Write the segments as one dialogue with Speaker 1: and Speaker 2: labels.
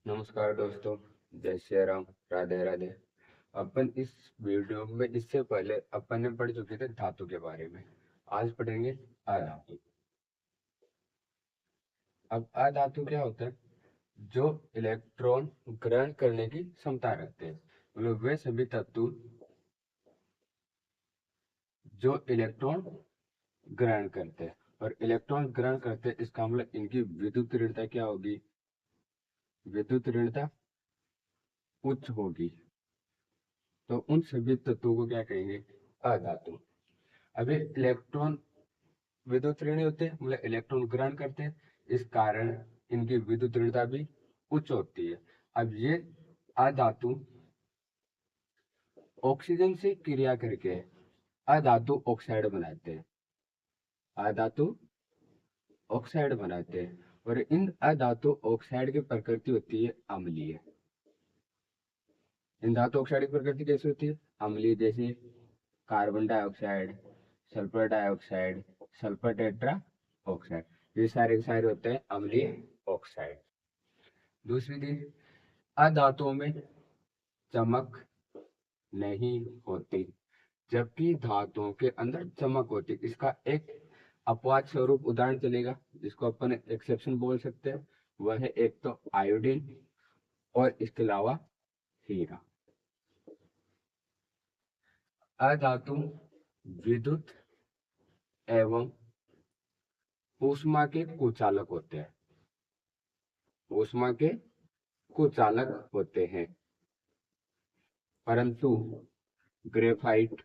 Speaker 1: नमस्कार दोस्तों। जय श्री राम। राधे राधे। अपन इस वीडियो में इससे पहले अपन ने पढ़ चुके थे धातु के बारे में। आज पढ़ेंगे अधातु। अब अधातु क्या होता है? जो इलेक्ट्रॉन ग्रहण करने की क्षमता रखते हैं, मतलब वे सभी तत्व जो इलेक्ट्रॉन ग्रहण करते हैं। और इलेक्ट्रॉन ग्रहण करते हैं इसका मतलब इनकी विद्युत ऋणता क्या होगी? विद्युत ऋणता उच्च होगी। तो उन सभी तत्वों को क्या कहेंगे? अधातु। अभी इलेक्ट्रॉन विद्युत ऋणी होते हैं, मतलब इलेक्ट्रॉन ग्रहण करते हैं, इस कारण इनकी विद्युत ऋणता भी उच्च होती है। अब ये अधातु ऑक्सीजन से क्रिया करके अधातु ऑक्साइड बनाते हैं। अधातु ऑक्साइड बनाते हैं और इन अधातु ऑक्साइड की प्रकृति होती है अम्लीय। इन धातु ऑक्साइड की प्रकृति कैसी होती है? अम्लीय, जैसे carbon dioxide, sulphur dioxide, sulphur tetra oxide, ये सारे के सारे होते हैं अम्लीय ऑक्साइड। दूसरी चीज, अधातुओं में चमक नहीं होती, जबकि धातुओं के अंदर चमक होती। इसका एक अपवाद स्वरूप उदाहरण चलेगा, जिसको अपन एक्सेप्शन बोल सकते हैं। वह है एक तो आयोडीन और इसके अलावा हीरा। अधातु विद्युत एवं ऊष्मा के कुचालक होते हैं। ऊष्मा के कुचालक होते हैं, परंतु ग्रेफाइट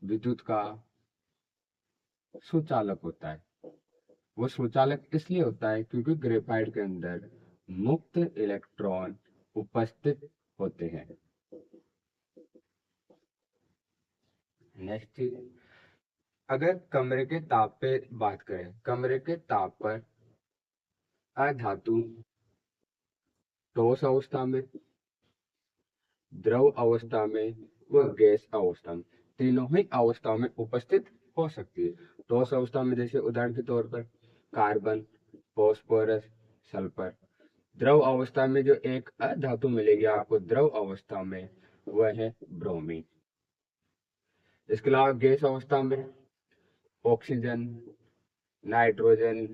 Speaker 1: विद्युत का सुचालक होता है। वो सुचालक इसलिए होता है क्योंकि ग्रेफाइट के अंदर मुक्त इलेक्ट्रॉन उपस्थित होते हैं। नेक्स्ट, अगर कमरे के ताप पे बात करें, कमरे के ताप पर अधातु ठोस अवस्था में, द्रव अवस्था में व गैस अवस्था में, तीनों ही अवस्थाओं में उपस्थित हो सकती है। ठोस अवस्था में जैसे उदाहरण के तौर पर कार्बन, फॉस्फोरस, सल्फर। द्रव अवस्था में जो एक अधातु मिलेगी आपको द्रव अवस्था में, वह है ब्रोमीन। इसके अलावा गैस अवस्था में ऑक्सीजन, नाइट्रोजन,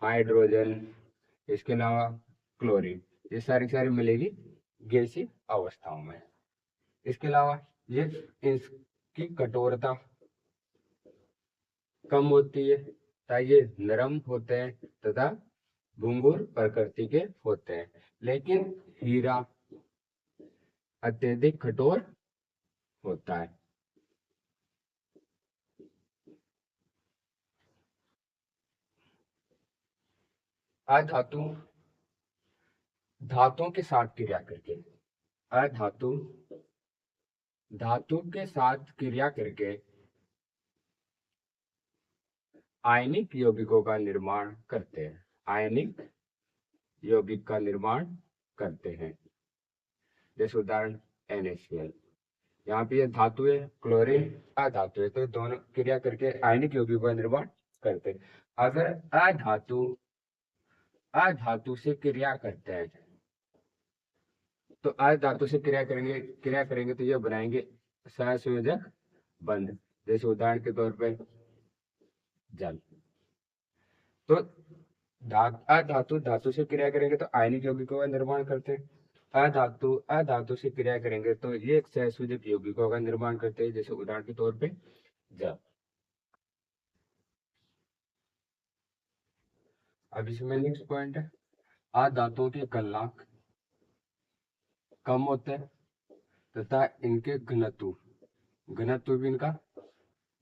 Speaker 1: हाइड्रोजन, इसके अलावा क्लोरीन, ये सारी सारी मिलेगी गैसीय अवस्थाओं में। इसके अलावा ये इसकी कठोरता कम होती है तथा ये नरम होते हैं तथा भंगुर प्रकृति के होते हैं। लेकिन हीरा अत्यधिक कठोर होता है। अधातु धातुओं के साथ क्रिया करके, अधातु धातु के साथ क्रिया करके आयनिक यौगिकों का निर्माण करते हैं। आयनिक यौगिक का निर्माण करते हैं, जैसे उदाहरण NaCl। यहाँ पे ये धातु है, क्लोरीन अधातु है, तो दोनों क्रिया करके आयनिक यौगिकों का निर्माण करते हैं। अगर अधातु अधातु से क्रिया करते हैं, तो अधातु से क्रिया करेंगे तो ये बनाएंगे सहसंयोजक बंध, जैसे उदाहरण के तौर पर जल। तो अधातु धातु से क्रिया करेंगे तो आयनिक यौगिकों का निर्माण करते हैं। अधातु अधातु से क्रिया करेंगे तो ये एक सहसंयोजक यौगिकों का निर्माण करते हैं, जैसे उदाहरण के तौर पे जल। अब इसमें नेक्स्ट पॉइंट है, अधातुओं के गलनांक कम होते हैं तथा इनके घनत्व घनत्व भी इनका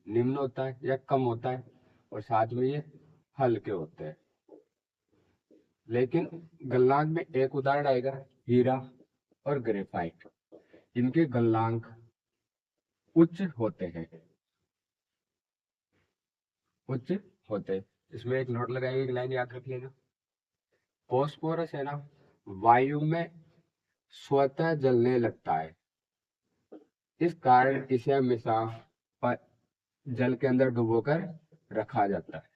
Speaker 1: निम्न होता है या कम होता है, और साथ में ये हल्के होते हैं। लेकिन गलनांक में एक उदाहरण आएगा, हीरा और ग्रेफाइट। इनके गलनांक उच्च होते हैं, उच्च होते हैं। इसमें एक नोट लगाइए, एक लाइन याद रख लेना। फॉस्फोरस है ना, वायु में स्वतः जलने लगता है, इस कारण इसे हमेशा जल के अंदर डुबोकर रखा जाता है।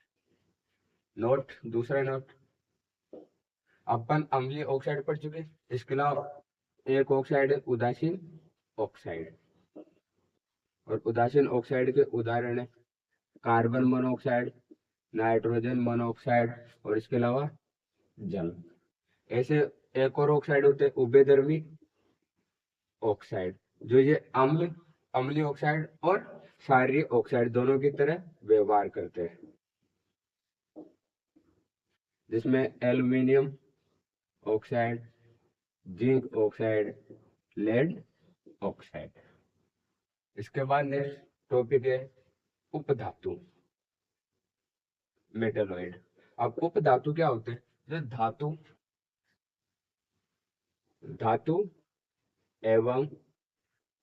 Speaker 1: नोट, दूसरा नोट, अपन अम्लीय ऑक्साइड पढ़ चुके। इसके अलावा एक ऑक्साइड है उदासीन ऑक्साइड, और उदासीन ऑक्साइड के उदाहरण है कार्बन मोनोऑक्साइड, नाइट्रोजन मोनोऑक्साइड, और इसके अलावा जल। ऐसे एक और ऑक्साइड होते हैं उभयधर्मी ऑक्साइड, जो ये अम्लीय ऑक्साइड और क्षारीय ऑक्साइड दोनों की तरह व्यवहार करते हैं, जिसमें aluminium oxide, zinc oxide, lead oxide. इसके बाद नेक्स्ट टॉपिक है उपधातु, मेटलॉइड। अब उपधातु क्या होते हैं? जो धातु एवं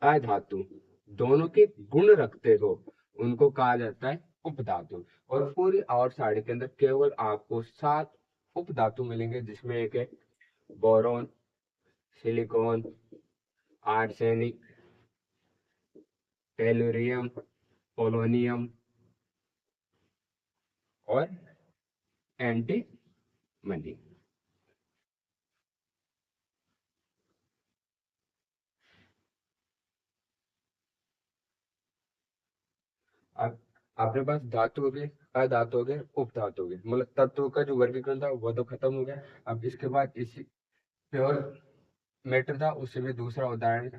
Speaker 1: अधातु दोनों के गुण रखते हो उनको कहा जाता है उपधातु। और पूरी आवर सारणी के अंदर केवल आपको 7 उपधातु मिलेंगे, जिसमें एक है boron, silicon, arsenic, tellurium, polonium और एंटीमनी। अब अपने पास धातु हो गए, अधातु हो गए, उपधातु हो गए, मतलब तत्व का जो वर्गीकरण था वो तो खत्म हो गया। अब इसके बाद इसी प्योर मैटर था, उससे भी दूसरा उदाहरण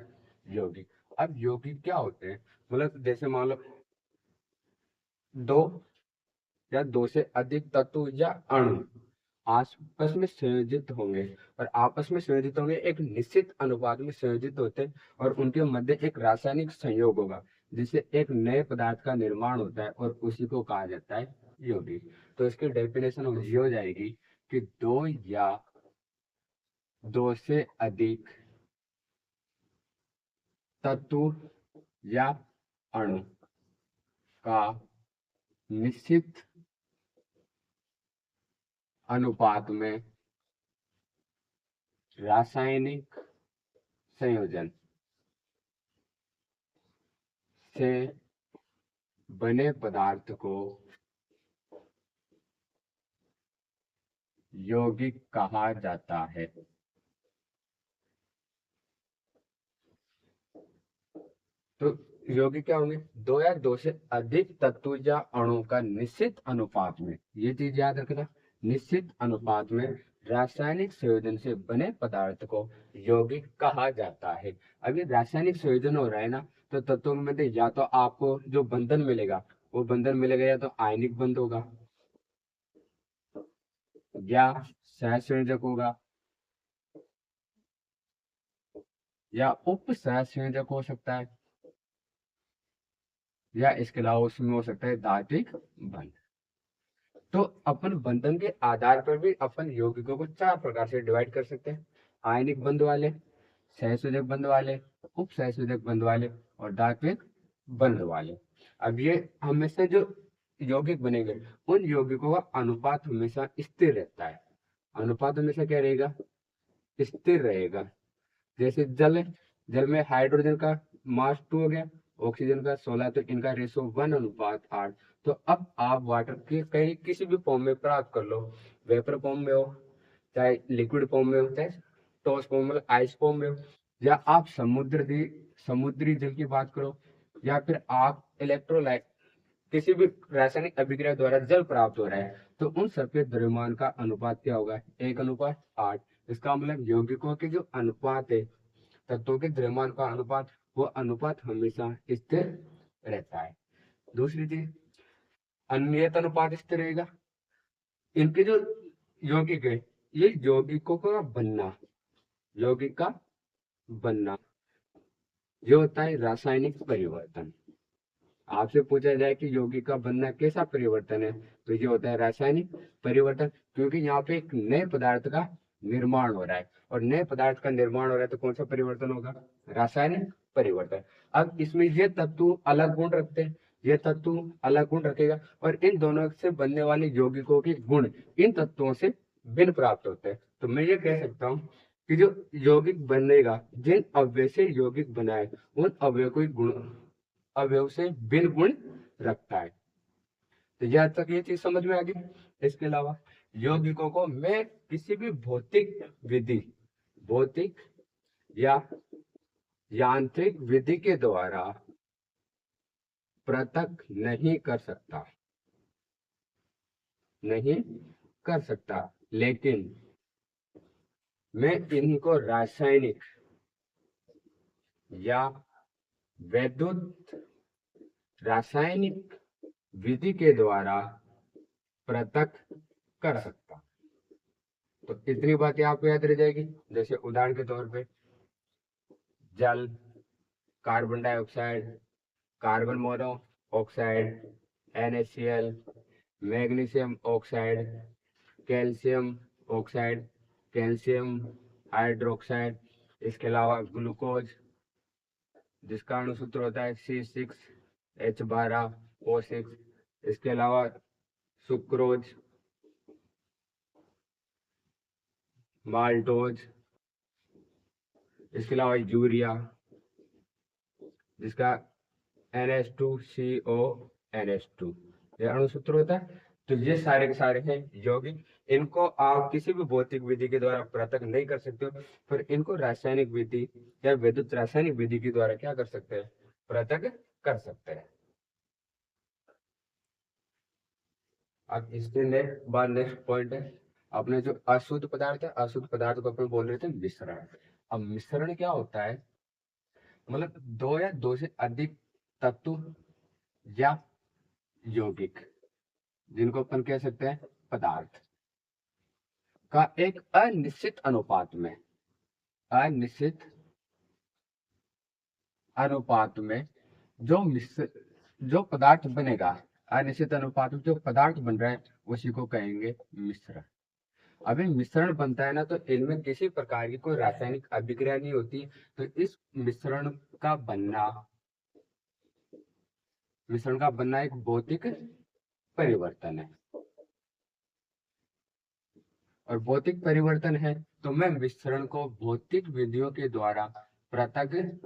Speaker 1: यौगिक। अब यौगिक क्या होते हैं? मतलब जैसे मान लो दो या दो से अधिक तत्व या अणु आपस में संयोजित होंगे, और आपस में संयोजित होंगे एक निश्चित अनुपात में संयोजित होते हैं, और उनके मध्य एक रासायनिक संयोग होगा, जिससे एक नए पदार्थ का निर्माण होता है, और उसी को कहा जाता है यौगिक। तो इसकी डेफिनेशन ये हो जाएगी कि दो या दो से अधिक तत्व या अणु का निश्चित अनुपात में रासायनिक संयोजन से बने पदार्थ को यौगिक कहा जाता है। तो यौगिक क्या होंगे? दो या दो से अधिक तत्व या अणु का निश्चित अनुपात में, ये चीज याद रखना, निश्चित अनुपात में रासायनिक संयोजन से बने पदार्थ को यौगिक कहा जाता है। अब ये रासायनिक संयोजन हो रहा है ना, तो तत्वों में या तो आपको जो बंधन मिलेगा वो बंधन मिलेगा या तो आयनिक बंध होगा, या सहसंयोजक होगा, या उप सहसंयोजक हो सकता है, या इसके अलावा उसमें हो सकता है धात्विक बंध। तो अपन बंधन के आधार पर भी अपन यौगिकों को 4 प्रकार से डिवाइड कर सकते हैं: आयनिक बंध वाले, सहसंयोजक बंध वाले, उप सहसंयोजक बंध वाले, और धात्विक बंध वाले। अब ये हमेशा जो यौगिक बनेंगे उन यौगिकों का अनुपात हमेशा स्थिर रहता है। अनुपात हमेशा क्या रहेगा? स्थिर रहेगा। जैसे जल है, जल में हाइड्रोजन का मास 2 हो गया, ऑक्सीजन का 16, तो इनका रेशो 1:8। तो अब आप वाटर के कहीं किसी भी फॉर्म में प्राप्त कर लो, वेपर फॉर्म में हो, चाहे लिक्विड फॉर्म में हो, चाहे ठोस फॉर्म में, आइस फॉर्म में हो, या आप समुद्री जल की बात करो, या फिर आप इलेक्ट्रोलाइट किसी भी रासायनिक अभिक्रिया द्वारा जल प्राप्त हो रहा है, तो उन सबके द्रव्यमान का अनुपात क्या होगा? 1:8। इसका मतलब यौगिकों के जो अनुपात है, तत्वों के द्रव्यमान का अनुपात, वो अनुपात हमेशा स्थिर रहता है। दूसरी चीज, अनियत अनुपात स्थिर रहेगा। इनके जो यौगिक है, ये यौगिकों का बनना, यौगिक का बनना ये होता है रासायनिक परिवर्तन। आपसे पूछा जाए कि यौगिक का बनना कैसा परिवर्तन है, तो ये होता है रासायनिक परिवर्तन, क्योंकि यहाँ पे एक नए पदार्थ का निर्माण हो रहा है, और नए पदार्थ का निर्माण हो रहा है तो कौन सा परिवर्तन होगा? रासायनिक परिवर्तन। अब इसमें ये तत्व अलग गुण रखते हैं, ये तत्व अलग गुण रखेगा, और इन दोनों से बनने वाले यौगिकों के गुण इन तत्वों से भिन्न प्राप्त होते हैं। तो मैं ये कह सकता हूँ कि जो यौगिक बनेगा, जिन अवयव से यौगिक बनाए उन अवयव को गुण अवयव से भिन्न गुण रखता है। तो यह तक ये चीज समझ में आ गई। इसके अलावा यौगिकों को मैं किसी भी भौतिक या यांत्रिक विधि के द्वारा पृथक नहीं कर सकता, लेकिन मैं इनको रासायनिक या वैद्युत रासायनिक विधि के द्वारा पृथक कर सकता। तो इतनी बातें आपको याद रह जाएगी। जैसे उदाहरण के तौर पे जल, carbon dioxide, carbon monoxide, NaCl, magnesium oxide, calcium oxide, calcium hydroxide, इसके अलावा ग्लूकोज जिसका अणुसूत्र होता है C6H12O6, इसके अलावा सुक्रोज, माल्टोज, इसके अलावा यूरिया जिसका NH2CONH2 ये अणुसूत्र होता है। तो ये सारे के सारे हैं यौगिक। इनको आप किसी भी भौतिक विधि के द्वारा पृथक नहीं कर सकते हो, पर इनको रासायनिक विधि या विद्युत रासायनिक विधि के द्वारा क्या कर सकते हैं, पृथक कर सकते हैं। अब इसके नेक्स्ट पॉइंट है अपने जो अशुद्ध पदार्थ है, अशुद्ध पदार्थ को अपन बोल रहे थे मिश्रण। अब मिश्रण क्या होता है, मतलब दो या दो से अधिक तत्व या यौगिक जिनको अपन कह सकते हैं पदार्थ का एक अनिश्चित अनुपात में जो पदार्थ बनेगा, अनिश्चित अनुपात में जो पदार्थ बन रहा है उसी को कहेंगे मिश्रण। अभी मिश्रण बनता है ना, तो इनमें किसी प्रकार की कोई रासायनिक अभिक्रिया नहीं होती। तो इस मिश्रण का बनना एक भौतिक परिवर्तन है, और भौतिक परिवर्तन है तो मैं मिश्रण को भौतिक विधियों के द्वारा पृथक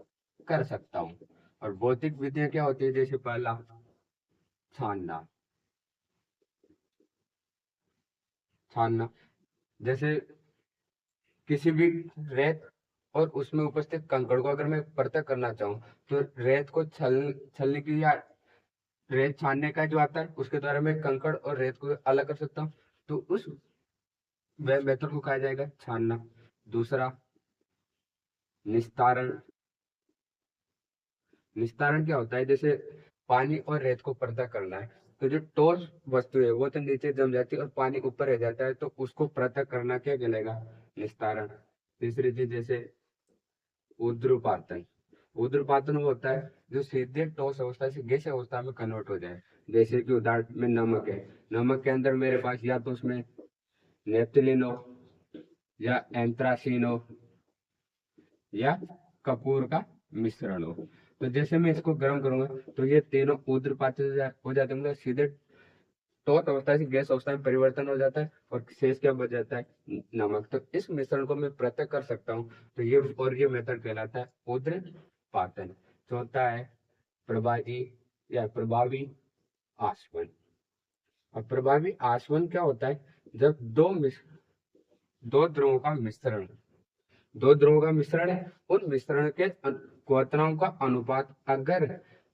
Speaker 1: कर सकता हूँ। और भौतिक विधियां क्या होती है, जैसे पहला छानना, जैसे किसी भी रेत और उसमें उपस्थित कंकड़ को अगर मैं पृथक करना चाहूँ, तो रेत को छलने की या रेत छानने का जो आता है उसके द्वारा मैं कंकड़ और रेत को अलग कर सकता हूँ। तो उस वह मेथड को कहा जाएगा छानना। दूसरा निस्तारण क्या होता है, जैसे पानी और रेत को पृथक करना है, तो जो ठोस वस्तु है वो तो नीचे जम जाती है और पानी ऊपर रह जाता है, तो उसको पृथक करना क्या कहलाएगा, निस्तारण। तीसरी चीज जैसे ऊध्रुपातन वो होता है जो सीधे ठोस अवस्था से गैस अवस्था में कन्वर्ट हो जाए। जैसे कि उदाहरण में नमक है, नमक के अंदर मेरे पास या तो उसमें नेफ्थलीन हो या एंथ्रासीन हो या कपूर का मिश्रण हो। तो जैसे मैं इसको गर्म करूंगा तो ये तीनों ऊध्रुपात हो जाते हैं, मतलब सीधे ठोस अवस्था से गैस अवस्था में परिवर्तन हो जाता है और शेष क्या बच जाता है, नमक। तो इस मिश्रण को मैं पृथक कर सकता हूँ। तो ये मेथड कहलाता है ऊध्रपातन। चौथा है प्रभावी आसवन। और प्रभावी आसवन क्या होता है, जब दो ध्रुवों का मिश्रण है, उन मिश्रण के क्वथनाओं का अनुपात अगर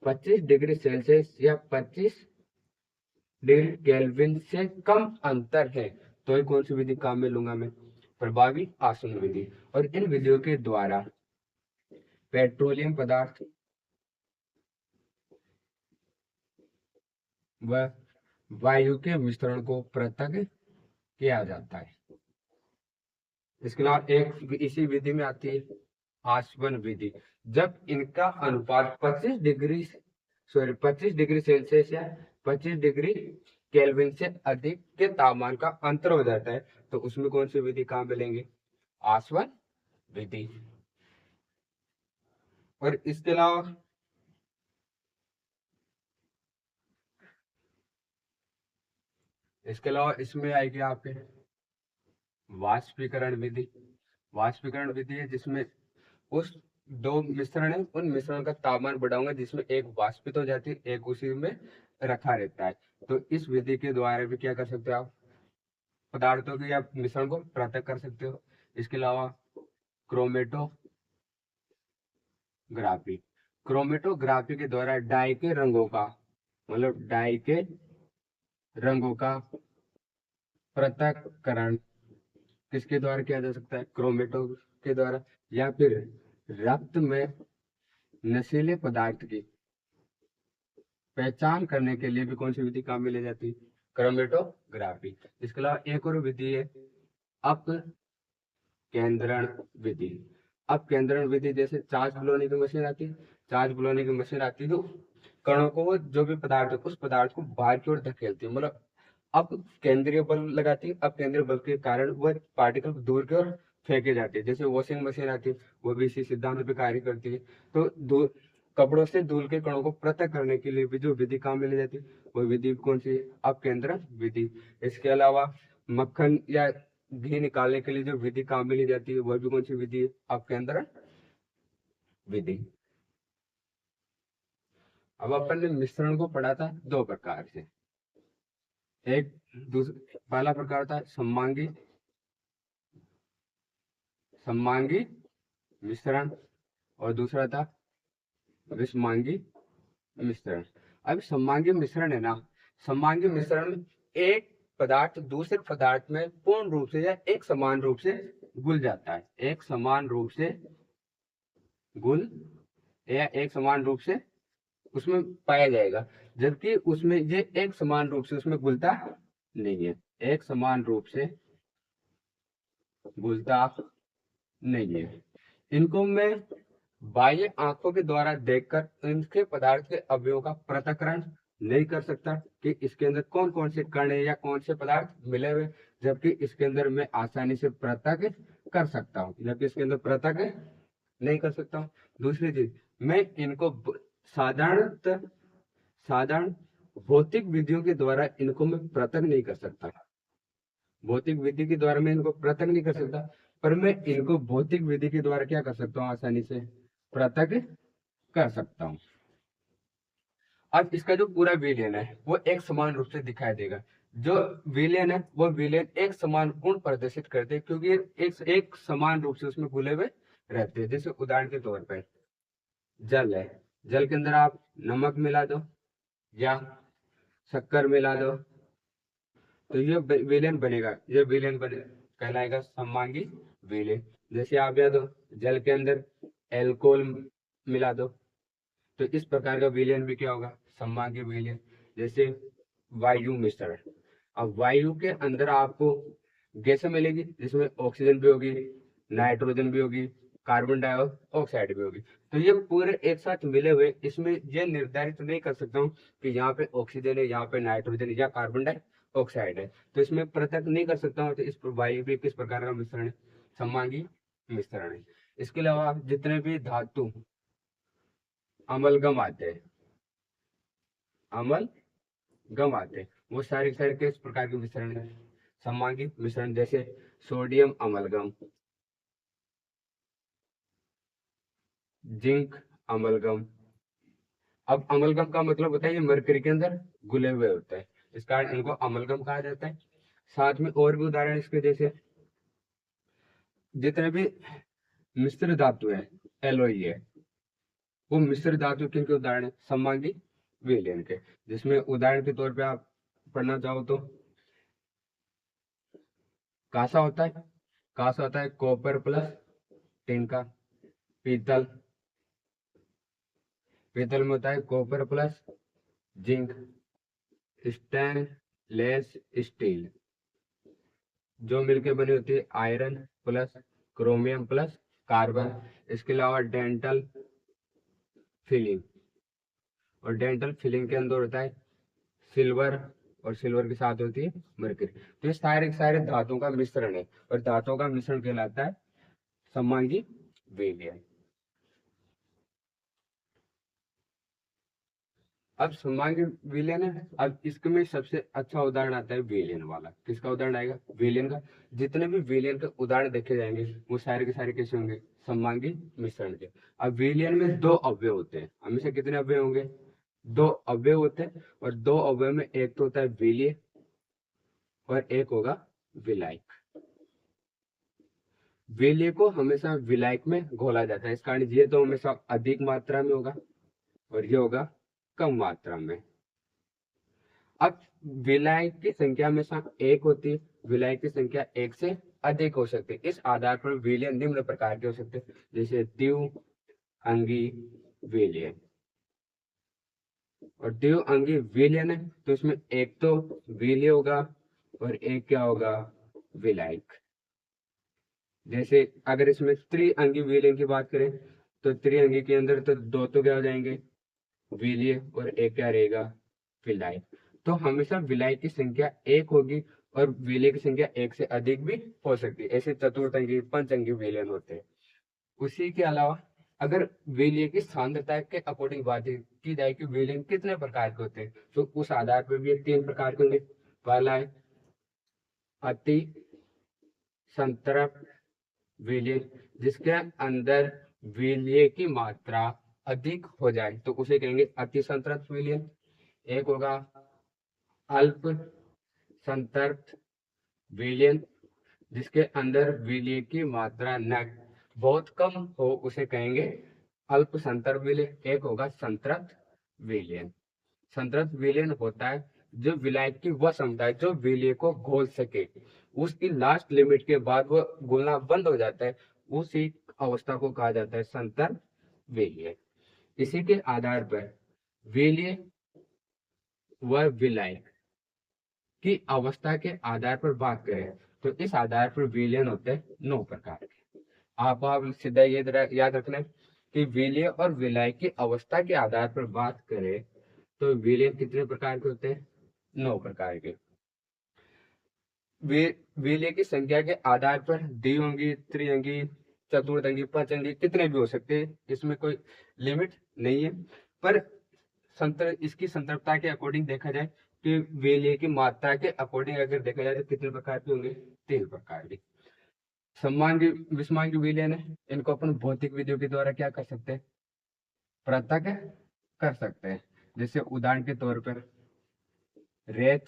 Speaker 1: 25 डिग्री सेल्सियस या 25 डिग्री केल्विन से कम अंतर है तो ये कौन सी विधि काम में लूंगा मैं, प्रभावी आसवन विधि। और इन विधियों के द्वारा पेट्रोलियम पदार्थ व वायु के मिश्रण को पृथक किया जाता है। इसके अलावा एक इसी विधि में आती है आसवन विधि, जब इनका अनुपात 25 डिग्री सेल्सियस या 25 डिग्री केल्विन से अधिक के तापमान का अंतर हो जाता है, तो उसमें कौन सी विधि काम मिलेंगे, आसवन विधि। और इसके अलावा इसमें आएगी आपके वाष्पीकरण विधि है, जिसमें उस दो मिश्रण है, उन मिश्रण का तापमान बढ़ाऊंगा जिसमें एक वाष्पित हो जाती है, एक उसी में रखा रहता है। तो इस विधि के द्वारा भी क्या कर सकते हो आप, पदार्थों के या मिश्रण को पृथक कर सकते हो। इसके अलावा क्रोमेटोग्राफी, क्रोमेटोग्राफी के द्वारा डाई के रंगों का, मतलब डाई के रंगों का पृथक्करण किसके द्वारा किया जा सकता है, क्रोमेटो के द्वारा। या फिर रक्त में नशीले पदार्थ की पहचान करने के लिए भी कौन सी विधि काम में ली जाती है, क्रोमेटोग्राफी। इसके अलावा एक और विधि है अपकेंद्रण विधि। अपकेंद्रण विधि जैसे चार्ज बुलाने की मशीन आती है, चार्ज बुलाने की मशीन आती है तो कणों को, जो भी पदार्थ है उस पदार्थ को बाहर की ओर धकेलती है, मतलब अब केंद्रीय बल लगाती है। अब केंद्रीय बल के कारण वह पार्टिकल दूर की ओर फेंके जाते हैं। जैसे वॉशिंग मशीन आती है, वो भी इसी सिद्धांत पे कार्य करती है। तो कपड़ों से धूल के कणों को पृथक करने के लिए भी जो विधि काम में ली जाती है वो विधि कौन सी है, अपकेंद्रण विधि। इसके अलावा मक्खन या घी निकालने के लिए जो विधि काम में ली जाती है वह भी कौन सी विधि है, अपकेंद्रण विधि। अब अपन ने मिश्रण को पढ़ा था दो प्रकार से, एक पहला प्रकार था सममांगी सममांगी मिश्रण और दूसरा था विषमांगी मिश्रण। अब सममांगी मिश्रण है ना, सममांगी मिश्रण में एक पदार्थ दूसरे पदार्थ में पूर्ण रूप से या एक समान रूप से घुल जाता है, एक समान रूप से घुल या एक समान रूप से उसमें पाया जाएगा, जबकि उसमें ये एक समान रूप से उसमें घुलता नहीं है, एक समान रूप से घुलता नहीं है। इनको मैं बाह्य आंखों के द्वारा देखकर इनके पदार्थ के अवयवों का पृथक्करण नहीं कर सकता कि इसके अंदर कौन कौन से कण है या कौन से पदार्थ मिले हुए, जबकि इसके अंदर मैं आसानी से पृथक कर सकता हूँ, जबकि इसके अंदर पृथक नहीं कर सकता हूँ। दूसरी चीज, मैं इनको साधारण भौतिक विधियों के द्वारा इनको मैं पृथक नहीं कर सकता, भौतिक विधि के द्वारा मैं इनको पृथक नहीं कर सकता, पर मैं इनको भौतिक विधि के द्वारा क्या कर सकता हूँ, आसानी से पृथक कर सकता हूँ। अब इसका जो पूरा विलयन है वो एक समान रूप से दिखाई देगा। जो विलयन है वो विलयन एक समान गुण प्रदर्शित करते हैं, क्योंकि एक समान रूप से उसमें घुले हुए रहते हैं। जैसे उदाहरण के तौर पर जल है, जल के अंदर आप नमक मिला दो या शक्कर मिला दो तो ये विलयन बनेगा, ये विलयन बने कहलाएगा सममांगी विलयन। जैसे आप या दो जल के अंदर एल्कोहल मिला दो तो इस प्रकार का विलयन भी क्या होगा, सममांगी विलयन। जैसे वायु मिश्रण, अब वायु के अंदर आपको गैसें मिलेगी जिसमें ऑक्सीजन भी होगी, नाइट्रोजन भी होगी, कार्बन डाइऑक्साइड भी होगी। तो ये पूरे एक साथ मिले हुए, इसमें ये निर्धारित नहीं कर सकता हूँ कि यहाँ पे ऑक्सीजन है, यहाँ पे नाइट्रोजन या कार्बन डाइऑक्साइड है, तो इसमें पृथक नहीं कर सकता हूँ। तो इस वायु भी किस प्रकार का मिश्रण है, सममांगी मिश्रण है। इसके अलावा जितने भी धातु अमलगम आते हैं, अमलगम आते हैं वो सारे सारे किस प्रकार के मिश्रण है, सममांगी मिश्रण। जैसे सोडियम अमलगम, जिंक अमलगम। अब अमलगम का मतलब होता है ये मरकरी के अंदर घुले हुए होता है, इस कारण इनको अमलगम कहा जाता है। साथ में और भी उदाहरण इसके, जैसे जितने भी मिश्र धातु है, एलओई है, वो मिश्र धातु किनके उदाहरण है, सममांगी विलयन के। जिसमें उदाहरण के तौर पे आप पढ़ना चाहो तो कांसा होता है, कांसा होता है कॉपर प्लस टिन का। पीतल, पीतल में होता है copper plus zinc. Stainless steel जो मिलकर बनी होती है iron plus chromium plus carbon. इसके अलावा डेंटल फिलिंग, और डेंटल फिलिंग के अंदर होता है सिल्वर, और सिल्वर के साथ होती है मरकरी। तो ये सारे सारे धातुओं का मिश्रण है, और धातुओं का मिश्रण कहलाता है सममांगी विलयन। अब सममांगी विलयन है, अब इसमें सबसे अच्छा उदाहरण आता है विलयन वाला। किसका उदाहरण आएगा, विलयन का। जितने भी विलयन के उदाहरण देखे जाएंगे वो सारे के सारे कैसे होंगे, सममांगी मिश्रण के। अब विलयन में दो अवयव होते हैं, हमेशा कितने अवयव होंगे, दो अवयव होते हैं। और दो अवयव में एक तो होता है विलय और एक होगा विलायक। विलय को हमेशा विलायक में घोला जाता है, इस कारण ये तो हमेशा अधिक मात्रा में होगा और ये होगा कम मात्रा में। अब विलायक की संख्या हमेशा एक होती है, विलायक की संख्या एक से अधिक हो सकती है। इस आधार पर विलय निम्न प्रकार के हो सकते हैं, जैसे द्विअंगी विलय। और द्विअंगी विलयन है तो इसमें एक तो विलय होगा और एक क्या होगा, विलायक। जैसे अगर इसमें त्रिअंगी विलयन की बात करें तो त्रिअंगी के अंदर तो दो तो क्या हो जाएंगे, विलय, और एक क्या रहेगा, विलायक। तो हमेशा विलायक की संख्या एक होगी और विलय की संख्या एक से अधिक भी हो सकती है। ऐसे चतुर्थंगी पंचअंगी विलयन होते हैं। उसी के अलावा अगर विलय की सांद्रता के अकॉर्डिंग बात की जाए कि विलयन कितने प्रकार के होते हैं, तो उस आधार पर भी 3 प्रकार के होंगे। पहला है अति संतृप्त विलयन, जिसके अंदर विलय की मात्रा अधिक हो जाए तो उसे कहेंगे अति संतृप्त विलयन। एक होगा अल्प संतृप्त विलयन, जिसके अंदर विलय की मात्रा न बहुत कम हो उसे कहेंगे अल्प संतृप्त विलयन। एक होगा संतृप्त विलयन। संतृप्त विलयन होता है जो विलायक की वह क्षमता है जो विलय को घोल सके, उसकी लास्ट लिमिट के बाद वो घुलना बंद हो जाता है, उसी अवस्था को कहा जाता है संतृप्त विलय। इसी के आधार पर विलय व विलायक की अवस्था के आधार पर बात करें तो इस आधार पर विलयन होते हैं 9 प्रकार के। आप सीधा ये याद रखना कि विलय और विलायक की अवस्था के आधार पर बात करें तो विलयन कितने प्रकार के होते हैं, 9 प्रकार के। विलय की संख्या के आधार पर द्विअंगी, त्रिअंगी, चतुर्थंगी, पंचअंगी कितने भी हो सकते हैं, इसमें कोई लिमिट नहीं है। पर इसकी संतृप्तता के अकॉर्डिंग देखा जाए कि विलय की मात्रा के अकॉर्डिंग अगर देखा जाए तो कितने प्रकार के होंगे, 3 प्रकार के। समांगी विषमांगी विलयन है, इनको अपन भौतिक विधियों के द्वारा क्या कर सकते हैं, पृथक कर सकते हैं। जैसे उदाहरण के तौर पर रेत,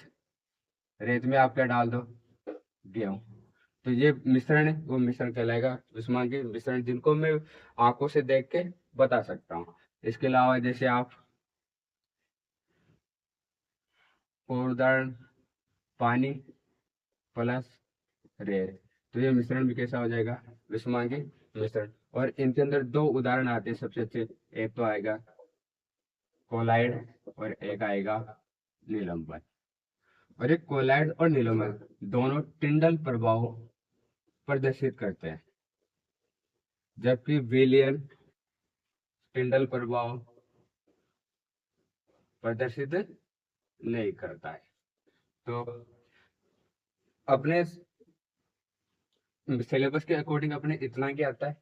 Speaker 1: रेत में आप क्या डाल दो, गेहूं, तो ये मिश्रण है, वो मिश्रण कहलाएगा विषमांगी मिश्रण, जिनको मैं आंखों से देख के बता सकता हूँ। इसके अलावा जैसे आप उदाहरण पानी प्लस रेत, तो ये मिश्रण भी कैसा हो जाएगा, विषमांगी मिश्रण। और इनके अंदर 2 उदाहरण आते हैं सबसे अच्छे, एक तो आएगा कोलाइड और एक आएगा निलंबन। और एक कोलाइड और निलंबन दोनों टिंडल प्रभाव प्रदर्शित करते हैं, जबकि विलयन टिंडल प्रभाव प्रदर्शित नहीं करता है। तो अपने सिलेबस के अकॉर्डिंग अपने इतना ही आता है,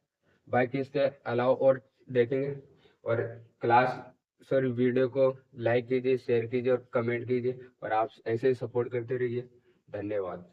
Speaker 1: बाकी इसके अलावा और देखेंगे। और वीडियो को लाइक कीजिए, शेयर कीजिए और कमेंट कीजिए, और आप ऐसे ही सपोर्ट करते रहिए। धन्यवाद।